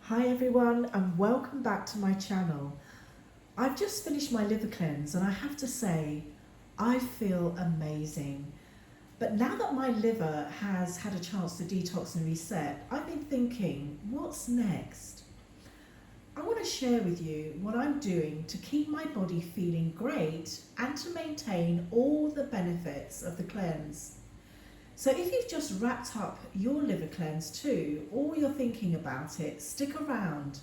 Hi everyone and welcome back to my channel. I've just finished my liver cleanse and I have to say I feel amazing. But now that my liver has had a chance to detox and reset, I've been thinking, what's next? I want to share with you what I'm doing to keep my body feeling great and to maintain all the benefits of the cleanse. So if you've just wrapped up your liver cleanse too, or you're thinking about it, stick around.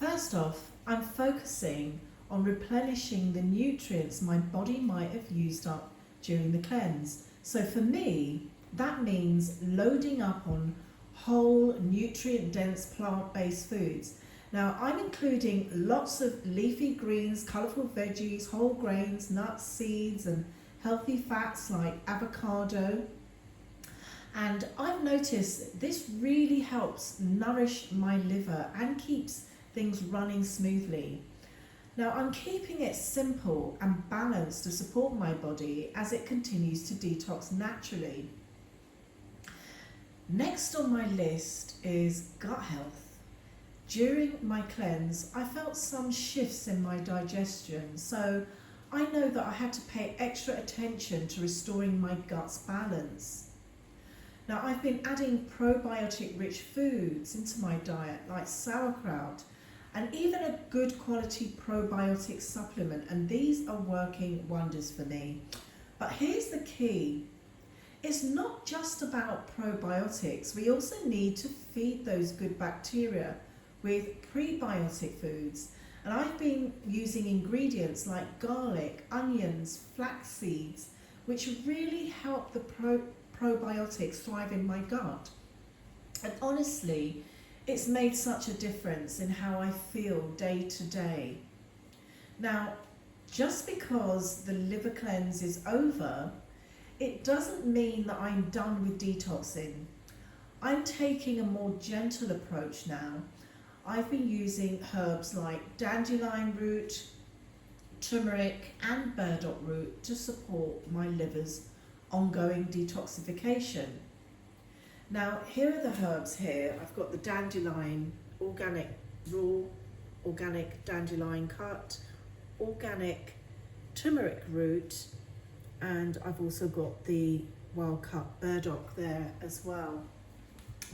First off, I'm focusing on replenishing the nutrients my body might have used up during the cleanse. So for me, that means loading up on whole, nutrient-dense, plant-based foods. Now, I'm including lots of leafy greens, colourful veggies, whole grains, nuts, seeds, and healthy fats like avocado. And I've noticed this really helps nourish my liver and keeps things running smoothly. Now I'm keeping it simple and balanced to support my body as it continues to detox naturally. Next on my list is gut health. During my cleanse, I felt some shifts in my digestion, so I know that I had to pay extra attention to restoring my gut's balance. Now I've been adding probiotic rich foods into my diet like sauerkraut and even a good quality probiotic supplement, and these are working wonders for me. But here's the key. It's not just about probiotics. We also need to feed those good bacteria with prebiotic foods. And I've been using ingredients like garlic, onions, flax seeds, which really help the probiotics thrive in my gut. And honestly, it's made such a difference in how I feel day to day. Now, just because the liver cleanse is over, it doesn't mean that I'm done with detoxing. I'm taking a more gentle approach now. I've been using herbs like dandelion root, turmeric and burdock root to support my liver's ongoing detoxification. Now here are the herbs here. I've got the dandelion, organic raw, organic dandelion cut, organic turmeric root, and I've also got the wild cut burdock there as well.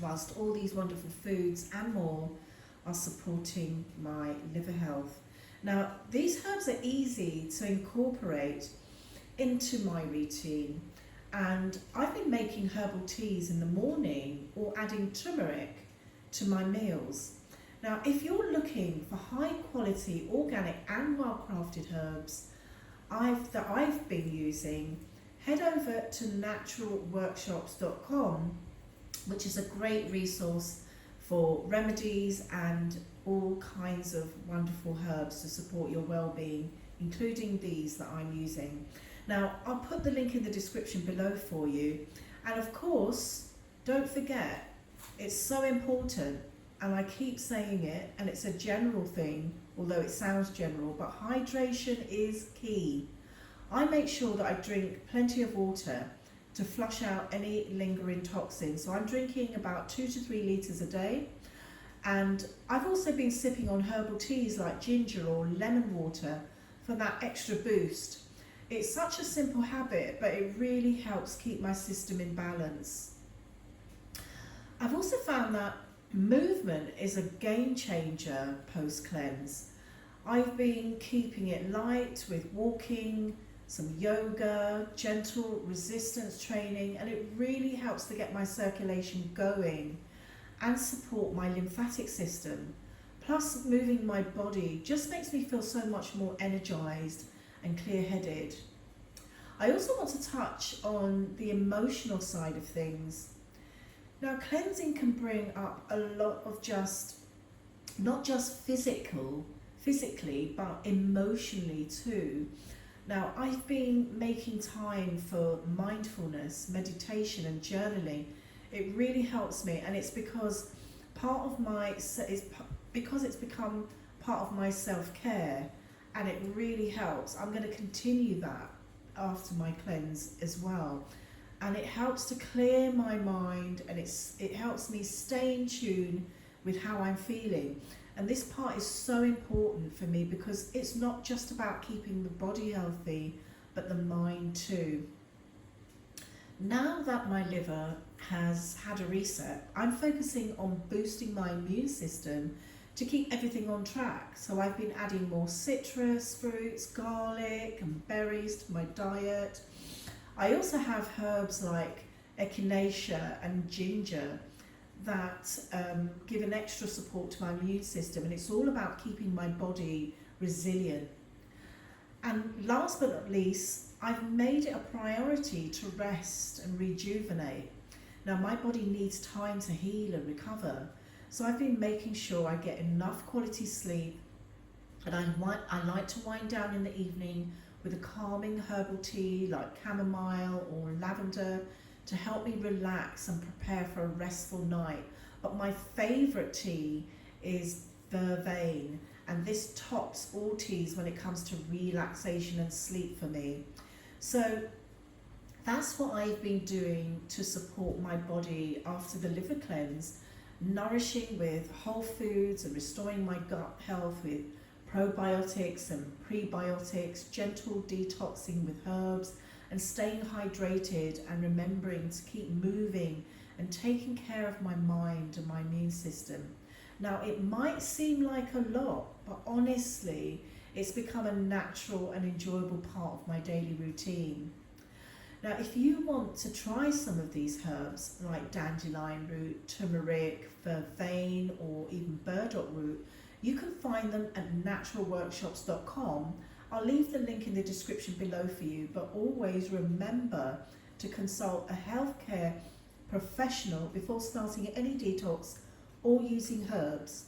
Whilst all these wonderful foods and more are supporting my liver health. Now, these herbs are easy to incorporate into my routine, and I've been making herbal teas in the morning or adding turmeric to my meals. Now, if you're looking for high quality, organic and well-crafted herbs that I've been using, head over to naturalworkshops.com, which is a great resource for remedies and all kinds of wonderful herbs to support your well-being, including these that I'm using. Now, I'll put the link in the description below for you. And of course, don't forget, it's so important, and I keep saying it, and it's a general thing, although it sounds general, but hydration is key. I make sure that I drink plenty of water to flush out any lingering toxins. So I'm drinking about 2 to 3 litres a day. And I've also been sipping on herbal teas like ginger or lemon water for that extra boost. It's such a simple habit, but it really helps keep my system in balance. I've also found that movement is a game changer post-cleanse. I've been keeping it light with walking, some yoga, gentle resistance training, and it really helps to get my circulation going and support my lymphatic system. Plus, moving my body just makes me feel so much more energized and clear-headed. I also want to touch on the emotional side of things. Now, cleansing can bring up a lot of not just physically, but emotionally too. Now, I've been making time for mindfulness, meditation and journaling. It really helps me, and it's because it's become part of my self-care, and it really helps. I'm going to continue that after my cleanse as well. And it helps to clear my mind, and it helps me stay in tune with how I'm feeling. And this part is so important for me because it's not just about keeping the body healthy, but the mind too. Now that my liver has had a reset, I'm focusing on boosting my immune system to keep everything on track. So I've been adding more citrus fruits, garlic and berries to my diet. I also have herbs like echinacea and ginger that give an extra support to my immune system, and it's all about keeping my body resilient. And last but not least, I've made it a priority to rest and rejuvenate. Now my body needs time to heal and recover, so I've been making sure I get enough quality sleep, and I like to wind down in the evening with a calming herbal tea like chamomile or lavender to help me relax and prepare for a restful night. But my favourite tea is vervain, and this tops all teas when it comes to relaxation and sleep for me. So that's what I've been doing to support my body after the liver cleanse, nourishing with whole foods and restoring my gut health with probiotics and prebiotics, gentle detoxing with herbs, and staying hydrated and remembering to keep moving and taking care of my mind and my immune system. Now it might seem like a lot, but honestly, it's become a natural and enjoyable part of my daily routine. Now if you want to try some of these herbs like dandelion root, turmeric, vervain or even burdock root, you can find them at naturalworkshops.com. I'll leave the link in the description below for you, but always remember to consult a healthcare professional before starting any detox or using herbs,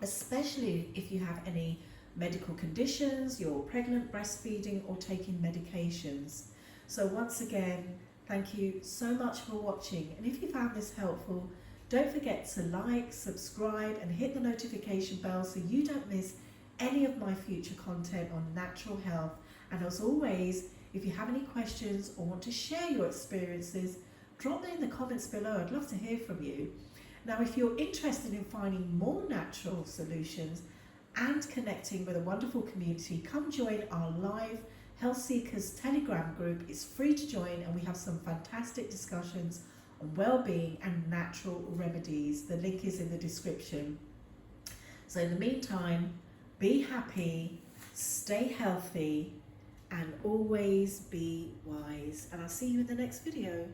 especially if you have any medical conditions, you're pregnant, breastfeeding or taking medications. So once again, thank you so much for watching, and if you found this helpful, don't forget to like, subscribe and hit the notification bell so you don't miss any of my future content on natural health. And as always, if you have any questions or want to share your experiences, drop them in the comments below. I'd love to hear from you. Now if you're interested in finding more natural solutions and connecting with a wonderful community, come join our live Health Seekers Telegram group. It's free to join, and we have some fantastic discussions on well-being and natural remedies. The link is in the description. So in the meantime, be happy, stay healthy, and always be wise. And I'll see you in the next video.